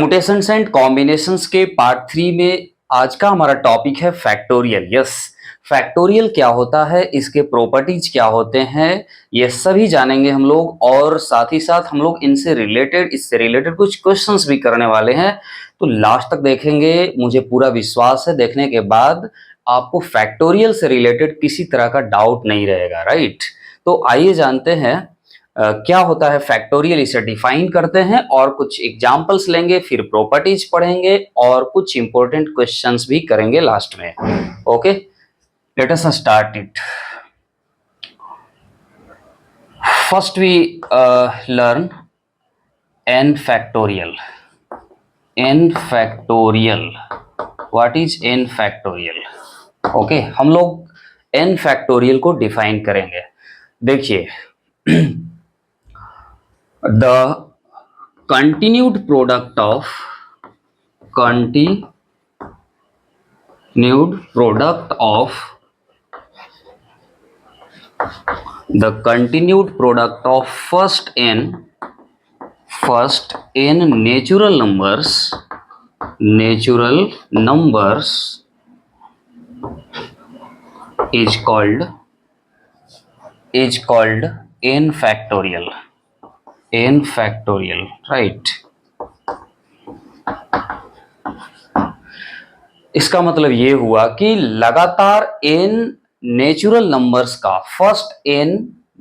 Permutations and combinations के part 3 में आज का हमारा टॉपिक है फैक्टोरियल। यस, फैक्टोरियल क्या होता है, इसके प्रॉपर्टीज क्या होते हैं, ये सभी जानेंगे हम लोग। और साथ ही साथ हम लोग इससे रिलेटेड कुछ क्वेश्चंस भी करने वाले हैं। तो लास्ट तक देखेंगे, मुझे पूरा विश्वास है देखने के बाद आपको फैक्टोरियल से रिलेटेड किसी तरह का डाउट नहीं रहेगा। राइट, तो आइए जानते हैं क्या होता है फैक्टोरियल, इसे डिफाइन करते हैं और कुछ एग्जांपल्स लेंगे, फिर प्रॉपर्टीज पढ़ेंगे और कुछ इंपॉर्टेंट क्वेश्चंस भी करेंगे लास्ट में। Okay, let us start it. First we learn n factorial. n factorial, what is n factorial? Okay, हम लोग n factorial को डिफाइन करेंगे। देखिए, the continued product of first n natural numbers is called n factorial. Right. इसका मतलब ये हुआ कि लगातार n नेचुरल नंबर्स का, फर्स्ट n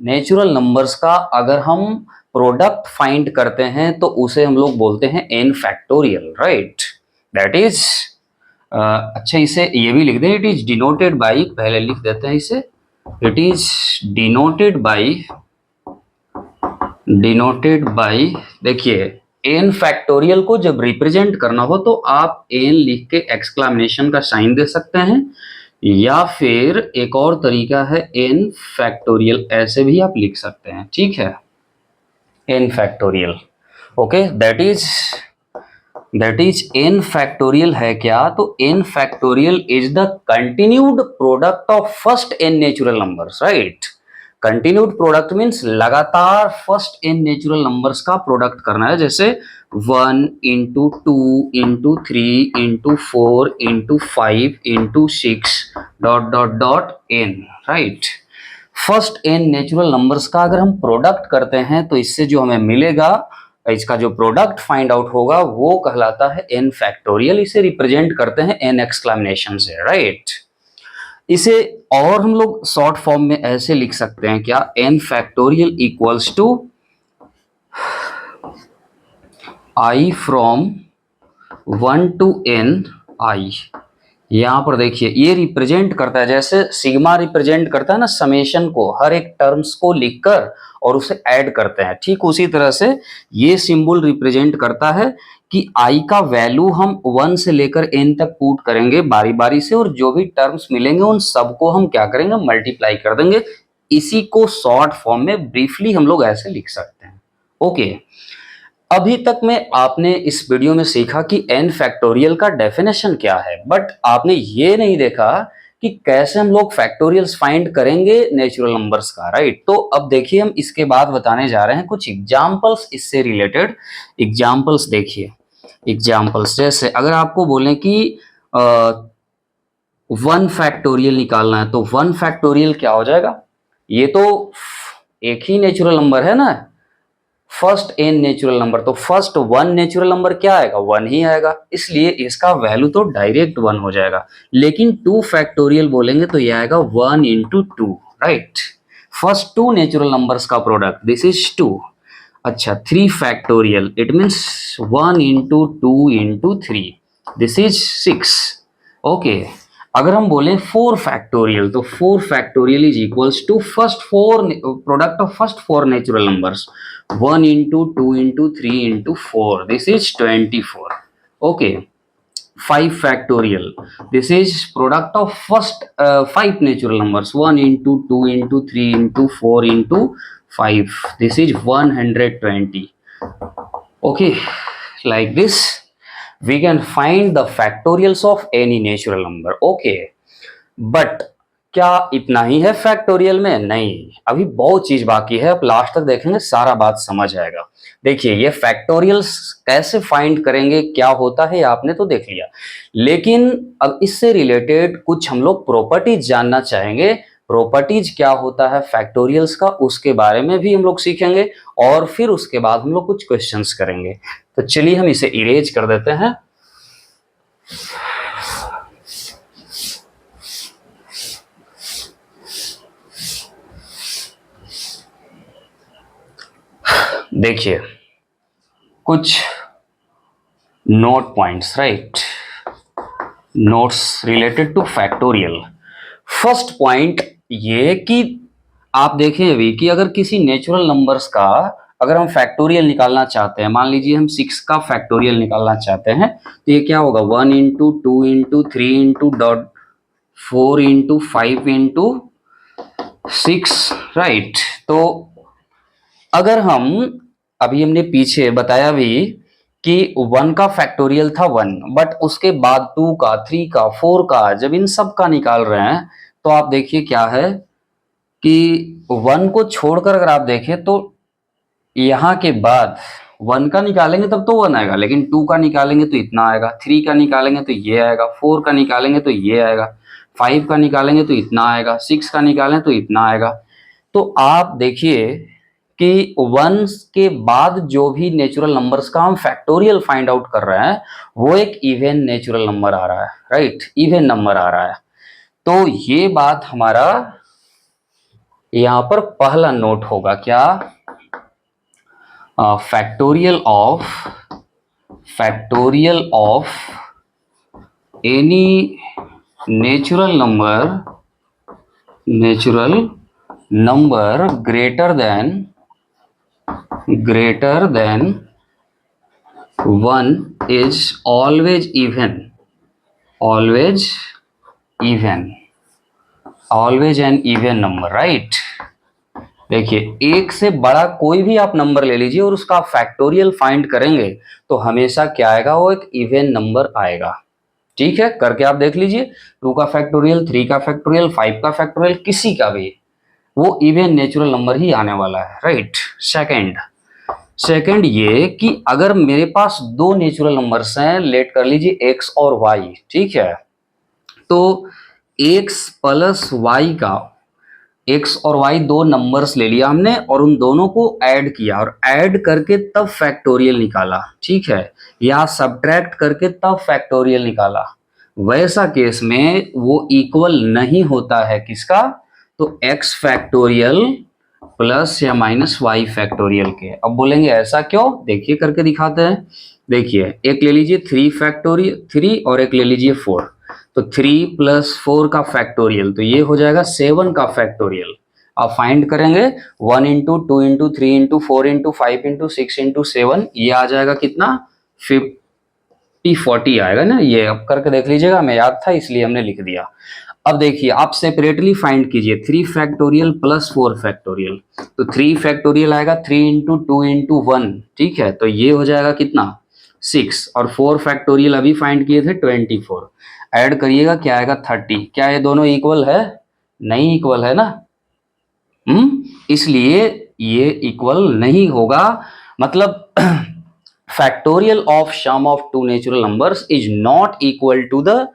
नेचुरल नंबर्स का अगर हम प्रोडक्ट फाइंड करते हैं तो उसे हम लोग बोलते हैं n factorial. Right, that is अच्छा, इसे ये भी लिख दें, इट इज डिनोटेड बाई, पहले लिख देते हैं इसे, इट इज डिनोटेड बाई, देखिए n फैक्टोरियल को जब रिप्रेजेंट करना हो तो आप n लिख के एक्सक्लेमेशन का साइन दे सकते हैं, या फिर एक और तरीका है n फैक्टोरियल, ऐसे भी आप लिख सकते हैं। ठीक है, n factorial. Okay, that is n factorial है क्या? तो n factorial is the continued product of first n natural numbers. Right, continued product means लगातार फर्स्ट n नेचुरल नंबर्स का प्रोडक्ट करना है, जैसे 1 into 2 into 3 into 4 into 5 into 6 dot dot dot n। Right, first n natural numbers का अगर हम product करते हैं तो इससे जो हमें मिलेगा, इसका जो प्रोडक्ट फाइंड आउट होगा वो कहलाता है n फैक्टोरियल। इसे रिप्रेजेंट करते हैं n एक्सक्लेमेशन से। राइट, इसे और हम लोग शॉर्ट फॉर्म में ऐसे लिख सकते हैं क्या? n factorial equals to i from 1 to n i। यहां पर देखिए, ये रिप्रेजेंट करता है, जैसे सिग्मा रिप्रेजेंट करता है ना समेशन को, हर एक टर्म्स को लिखकर और उसे ऐड करते हैं, ठीक उसी तरह से ये सिंबल रिप्रेजेंट करता है कि i का वैल्यू हम 1 से लेकर n तक पुट करेंगे बारी बारी से, और जो भी टर्म्स मिलेंगे उन सबको हम क्या करेंगे, मल्टीप्लाई कर देंगे। इसी को शॉर्ट फॉर्म में ब्रीफली हम लोग ऐसे लिख सकते हैं। ओके, अभी तक में आपने इस वीडियो में सीखा कि n फैक्टोरियल का डेफिनेशन क्या है, बट आपने ये नहीं देखा कि कैसे हम लोग फैक्टोरियल्स फाइंड करेंगे नेचुरल नंबर्स का। राइट, तो अब देखिए, हम इसके बाद बताने जा रहे हैं कुछ एग्जांपल्स, इससे रिलेटेड एग्जांपल्स। देखिए एग्जांपल्स, जैसे अगर आपको बोलें कि 1 फैक्टोरियल निकालना है, तो 1 फैक्टोरियल क्या हो जाएगा? ये तो एक ही नेचुरल नंबर है ना, फर्स्ट n नेचुरल नंबर, तो फर्स्ट 1 नेचुरल नंबर क्या आएगा? 1 ही आएगा, इसलिए इसका वैल्यू तो डायरेक्ट 1 हो जाएगा। लेकिन 2 फैक्टोरियल बोलेंगे तो ये आएगा 1 into 2। Right, first 2 natural numbers का प्रोडक्ट, दिस इज 2। अच्छा, 3 factorial, it means 1 into 2 into 3, this is 6। Okay, अगर हम बोलें 4 फैक्टोरियल, तो 4 factorial is equals to first 4 product of first 4 natural numbers, 1 into 2 into 3 into 4, this is 24. Okay, 5 factorial, this is product of first 5 natural numbers, 1 into 2 into 3 into 4 into 5, this is 120. Okay, like this we can find the factorials of any natural number. Okay, but क्या इतना ही है factorial में? नहीं, अभी बहुत चीज बाकी है। आप लास्ट तक देखेंगे सारा बात समझ आएगा। देखिए, ये फैक्टोरियल्स कैसे फाइंड करेंगे, क्या होता है, आपने तो देख लिया, लेकिन अब इससे रिलेटेड कुछ हम लोग प्रॉपर्टीज जानना चाहेंगे। प्रॉपर्टीज क्या होता है फैक्टोरियल्स का, उसके बारे में भी हम लोग सीखेंगे, और फिर उसके बाद हम लोग कुछ क्वेश्चंस करेंगे। तो चलिए हम इसे इरेज कर देते हैं। देखिए, कुछ note points, right, notes related two factorial. First point ये कि आप देखें अभी कि अगर किसी नेचुरल नंबर्स का अगर हम फैक्टोरियल निकालना चाहते हैं, मान लीजिए हम 6 का फैक्टोरियल निकालना चाहते हैं, तो ये क्या होगा, 1 into 2 into 3 into dot 4 into 5 into 6, right. तो अगर हम अभी हमने पीछे बताया भी कि 1 का फैक्टोरियल था 1, बट उसके बाद 2 का, 3 का, 4 का, जब इन सब का निकाल रहे हैं तो आप देखिए क्या है कि 1 को छोड़कर अगर आप देखें तो यहाँ के बाद 1 का निकालेंगे तब तो 1 आएगा, लेकिन 2 का निकालेंगे तो इतना आएगा, 3 का निकालेंगे तो ये आएगा, 4 का निकालेंगे तो ये आएगा, 5 का निकालेंगे तो इतना आएगा, 6 का निकालें तो इतना आएगा। तो आप देखिए कि 1 के बाद जो भी नेचुरल नंबर्स का हम फैक्टोरियल फाइंड आउट कर रहे हैं वो एक इवन नेचुरल नंबर आ रहा है, राइट, इवन नंबर आ रहा है। तो ये बात हमारा यहाँ पर पहला नोट होगा, क्या, factorial of any natural number greater than 1 is always even, always an even number, right। देखिए, एक से बड़ा कोई भी आप नंबर ले लीजिए और उसका आप फैक्टोरियल फाइंड करेंगे तो हमेशा क्या आएगा, वो एक इवन नंबर आएगा। ठीक है, करके आप देख लीजिए, 2 का फैक्टोरियल, 3 का फैक्टोरियल, 5 का फैक्टोरियल, किसी का भी वो इवन नेचुरल नंबर ही आने वाला है, राइट। सेकंड ये कि अगर मेरे पास दो नेचुरल नंबर्स हैं, लेट कर लीजिए x और y, ठीक है, तो x प्लस y का, x और y दो नंबर्स ले लिया हमने और उन दोनों को ऐड किया और ऐड करके तब फैक्टोरियल निकाला, ठीक है, या सब्ट्रैक्ट करके तब फैक्टोरियल निकाला, वैसा केस में वो इक्वल नहीं होता है किसका, तो x फैक्टोरियल प्लस या माइनस वाई फैक्टोरियल के। अब बोलेंगे ऐसा क्यों, देखिए करके दिखाते हैं। देखिए, एक ले लीजिए 3 फैक्टोरियल 3 और एक ले लीजिए 4, तो 3 प्लस 4 का फैक्टोरियल, तो ये हो जाएगा 7 का फैक्टोरियल। आप फाइंड करेंगे 1 into 2 into 3 into 4 into 5 into 6 into 7, ये आ जाएगा कितना, 50-40 आएगा ना। ये अब करके देख लीजिएगा, हमें याद था इसलिए हमने लिख दिया। अब देखिए, आप सेपरेटली फाइंड कीजिए 3 फैक्टोरियल प्लस 4 फैक्टोरियल, तो 3 फैक्टोरियल आएगा 3 इंटू 2 इंटू 1, ठीक है, तो ये हो जाएगा कितना 6, और 4 फैक्टोरियल अभी फाइंड किए थे 24, ऐड करिएगा क्या आएगा 30। क्या ये दोनों इक्वल है, नहीं इक्वल है ना, इसलिए ये इक्वल नहीं होगा। मतलब factorial of sum of two natural numbers is not equal to the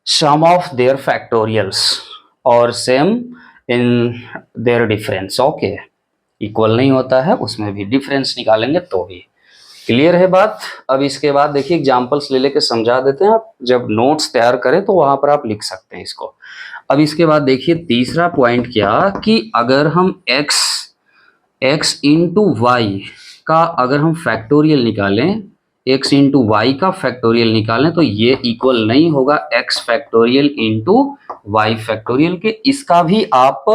sum of their factorials or same in their difference, okay, equal नहीं होता है, उसमें भी डिफरेंस निकालेंगे तो भी। क्लियर है बात। अब इसके बाद देखिए एग्जांपल्स ले लेके समझा देते हैं, आप जब नोट्स तैयार करें तो वहां पर आप लिख सकते हैं इसको। अब इसके बाद देखिए तीसरा पॉइंट क्या, कि अगर हम x इंटू वाई का अगर हम फैक्टोरियल निकालें, x इंटू वाई का फैक्टोरियल निकालें, तो ये इक्वल नहीं होगा x factorial into y factorial के। इसका भी आप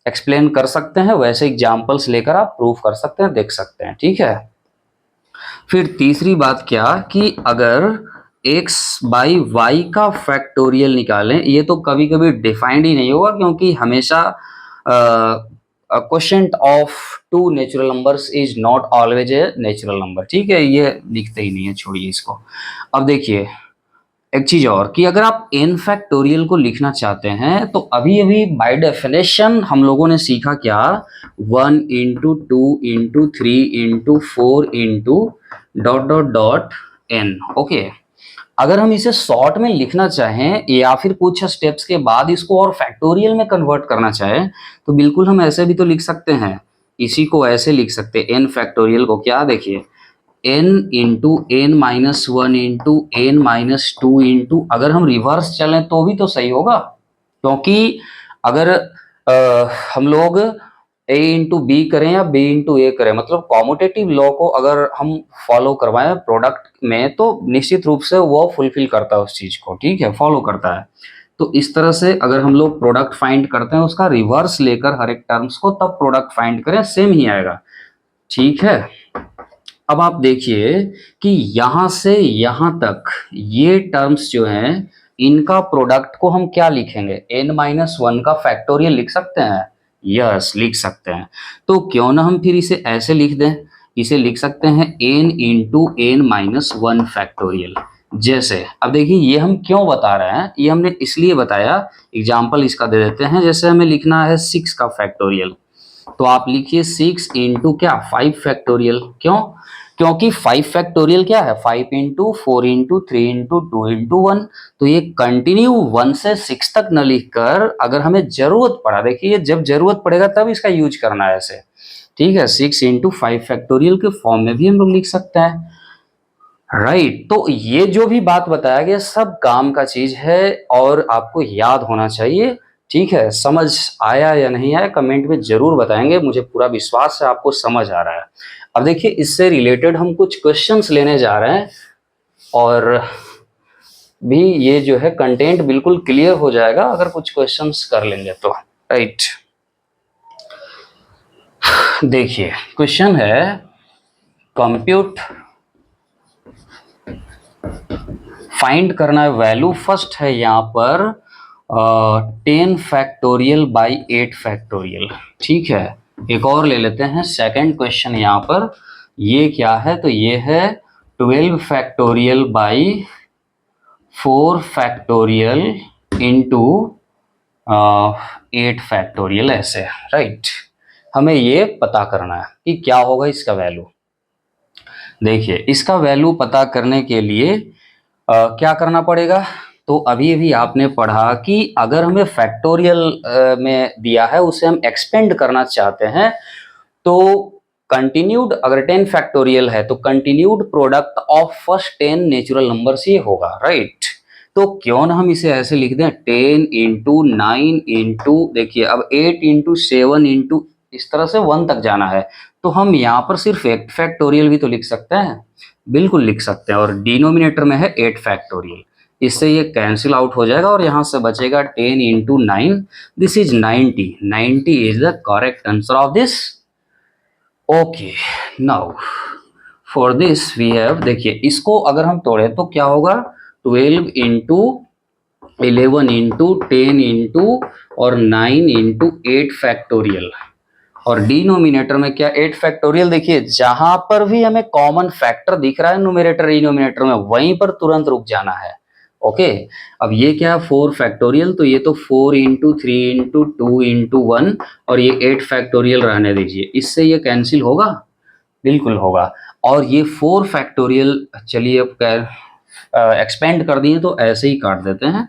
एक्सप्लेन कर सकते हैं, वैसे एग्जांपल्स लेकर आप प्रूफ कर सकते हैं, देख सकते हैं, ठीक है। फिर तीसरी बात क्या, कि अगर x बाई वाई का फैक्टोरियल निकालें, ये तो कभी कभी डिफाइंड ही नहीं होगा क्योंकि हमेशा quotient of two natural numbers is not always a natural number, ठीक है, ये लिखते ही नहीं है, छोड़िए इसको। अब देखिए एक चीज और कि अगर आप n फैक्टोरियल को लिखना चाहते हैं तो अभी अभी बाय डेफिनेशन हम लोगों ने सीखा क्या, 1 into 2 into 3 into 4 into dot dot dot n। Okay, अगर हम इसे शॉर्ट में लिखना चाहें या फिर कुछ स्टेप्स के बाद इसको और फैक्टोरियल में कन्वर्ट करना चाहें तो बिल्कुल हम ऐसे भी तो लिख सकते हैं। इसी को ऐसे लिख सकते हैं, n फैक्टोरियल को क्या, देखिए n into n minus one into n minus two into, अगर हम रिवर्स चलें तो भी तो सही होगा, क्योंकि अगर हम लोग a इंटू बी करें या b इंटू ए करें, मतलब कॉम्यूटेटिव लॉ को अगर हम फॉलो करवाएं प्रोडक्ट में तो निश्चित रूप से वो फुलफिल करता है उस चीज को, ठीक है, फॉलो करता है। तो इस तरह से अगर हम लोग प्रोडक्ट फाइंड करते हैं उसका रिवर्स लेकर हर एक टर्म्स को, तब प्रोडक्ट फाइंड करें, सेम ही आएगा, ठीक है। अब आप देखिए कि यहां से यहां तक ये टर्म्स जो हैं इनका प्रोडक्ट को हम क्या लिखेंगे, n माइनस वन का फैक्टोरियल लिख सकते हैं, यस लिख सकते हैं। तो क्यों ना हम फिर इसे ऐसे लिख दें, इसे लिख सकते हैं n into n minus one factorial. जैसे अब देखिए ये हम क्यों बता रहे हैं, ये हमने इसलिए बताया, एग्जाम्पल इसका दे देते हैं। जैसे हमें लिखना है 6 का फैक्टोरियल, तो आप लिखिए 6 इंटू क्या, 5 फैक्टोरियल। क्यों, क्योंकि 5 फैक्टोरियल क्या है, 5 इंटू 4 इंटू 3 इंटू 2 इंटू 1। तो ये कंटिन्यू 1 से 6 तक न लिखकर अगर हमें जरूरत पड़ा, देखिए जब जरूरत पड़ेगा तब इसका यूज करना है ऐसे, ठीक है, 6 इंटू 5 फैक्टोरियल के फॉर्म में भी हम लोग लिख सकते हैं, राइट। तो ये जो भी बात बताया गया सब काम का चीज है और आपको याद होना चाहिए, ठीक है। समझ आया या नहीं आया कमेंट में जरूर बताएंगे, मुझे पूरा विश्वास है आपको समझ आ रहा है। अब देखिए इससे रिलेटेड हम कुछ क्वेश्चंस लेने जा रहे हैं और भी ये जो है कंटेंट बिल्कुल क्लियर हो जाएगा अगर कुछ क्वेश्चंस कर लेंगे तो, राइट। देखिए क्वेश्चन है, कंप्यूट, फाइंड करना है वैल्यू, फर्स्ट है यहाँ पर 10 फैक्टोरियल बाई 8 फैक्टोरियल, ठीक है। एक और ले लेते हैं सेकंड क्वेश्चन यहाँ पर, ये क्या है, तो ये है 12 factorial by 4 factorial into 8 factorial, ऐसे, राइट। हमें ये पता करना है कि क्या होगा इसका वैल्यू। देखिए इसका वैल्यू पता करने के लिए क्या करना पड़ेगा, तो अभी अभी आपने पढ़ा कि अगर हमें फैक्टोरियल में दिया है उसे हम एक्सपेंड करना चाहते हैं तो कंटिन्यूड, अगर 10 फैक्टोरियल है तो continued product of first 10 natural number से होगा, राइट। तो क्यों ना हम इसे ऐसे लिख दें 10 इंटू 9 इंटू, देखिए अब 8 इंटू 7 इंटू, इस तरह से 1 तक जाना है तो हम यहाँ पर सिर्फ 8 फैक्टोरियल भी तो लिख सकते हैं, बिल्कुल लिख सकते हैं। और डिनोमिनेटर में है 8 फैक्टोरियल, इससे ये कैंसिल आउट हो जाएगा और यहाँ से बचेगा 10 into 9, this is 90, 90 is the correct answer of this. Okay, now for this we have, देखिए इसको अगर हम तोड़े तो क्या होगा, 12 इंटू 11 इंटू 10 इंटू और 9 इंटू 8 फैक्टोरियल, और डिनोमिनेटर में क्या 8 फैक्टोरियल। देखिए जहां पर भी हमें कॉमन फैक्टर दिख रहा है न्यूमरेटर डिनोमिनेटर में, वहीं पर तुरंत रुक जाना है, ओके। अब ये क्या है 4 फैक्टोरियल, तो ये तो 4 इंटू 3 इंटू 2 इंटू 1 और ये 8 फैक्टोरियल रहने दीजिए, इससे ये कैंसिल होगा, बिल्कुल होगा। और ये 4 फैक्टोरियल, चलिए अब एक्सपेंड कर दिए तो ऐसे ही काट देते हैं,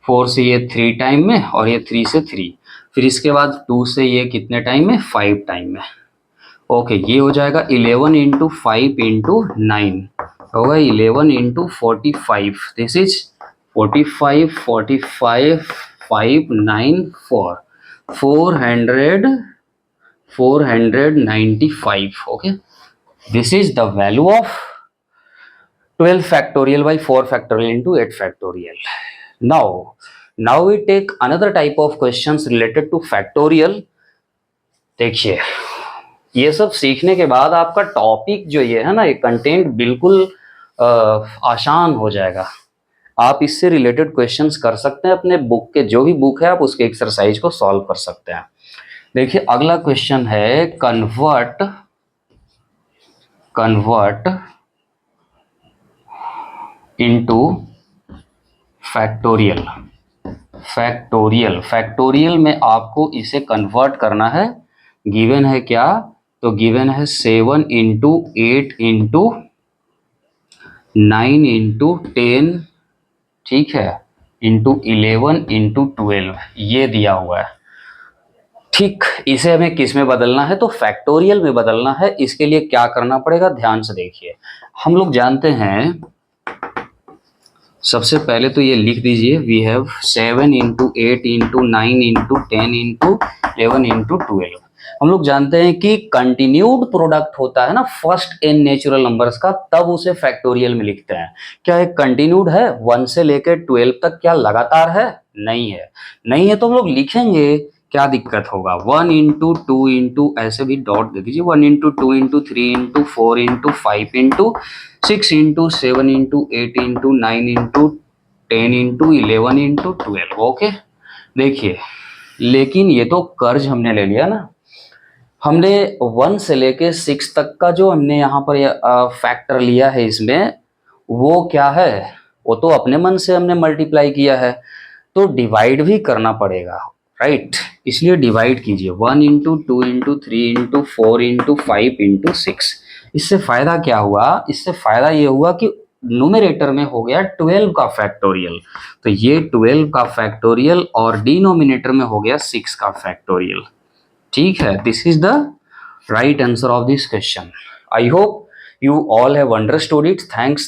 4 से ये 3 टाइम में और ये 3 से 3, फिर इसके बाद 2 से ये कितने टाइम में, 5 टाइम में, ओके। ये हो जाएगा 11 इंटू 5 इंटू 9, होगा 11 into 45, this is 45, 45, 5, 9, 4, 400, 495, okay. This is the value of 12 factorial by 4 factorial into 8 factorial. Now we take another type of questions related to factorial. देखिए ये सब सीखने के बाद आपका टॉपिक जो ये है ना, ये कंटेंट बिल्कुल आसान हो जाएगा। आप इससे रिलेटेड क्वेश्चंस कर सकते हैं, अपने बुक के जो भी बुक है आप उसके एक्सरसाइज को सॉल्व कर सकते हैं। देखिए अगला क्वेश्चन है कन्वर्ट into फैक्टोरियल, फैक्टोरियल में आपको इसे कन्वर्ट करना है। गिवन है क्या, तो गिवन है 7 इंटू 8 इंटू 9 इंटू 10, ठीक है, इंटू 11 इंटू 12, ये दिया हुआ है। ठीक, इसे हमें किस में बदलना है, तो फैक्टोरियल में बदलना है। इसके लिए क्या करना पड़ेगा, ध्यान से देखिए। हम लोग जानते हैं, सबसे पहले तो ये लिख दीजिए, we have 7 into 8 into 9 into 10 into 11 into 12। हम लोग जानते हैं कि कंटिन्यूड प्रोडक्ट होता है ना फर्स्ट एन नेचुरल नंबर्स का, तब उसे फैक्टोरियल में लिखते हैं। क्या एक कंटिन्यूड है 1 से लेकर 12 तक, क्या लगातार है, नहीं है, नहीं है तो हम लोग लिखेंगे, क्या दिक्कत होगा, 1 इंटू 2 इंटू, ऐसे भी डॉट दे दीजिए, 1 into 2 into 3 into 4 into 5 into 6 into 7 into 8 into 9 into 10 into 11 into 12। Okay, देखिए, लेकिन ये तो कर्ज हमने ले लिया ना, हमने 1 से लेके 6 तक का जो हमने यहाँ पर फैक्टर लिया है इसमें, वो क्या है, वो तो अपने मन से हमने मल्टीप्लाई किया है, तो डिवाइड भी करना पड़ेगा, राइट। इसलिए डिवाइड कीजिए, 1 into 2 into 3 into 4 into 5 into 6। इससे फायदा क्या हुआ, इससे फायदा ये हुआ कि न्यूमरेटर में हो गया 12 का फैक्टोरियल, तो ये 12 का फैक्टोरियल, और डिनोमिनेटर में हो गया 6 का फैक्टोरियल। ठीक है, this is the right answer of this question. I hope you all have understood it. Thanks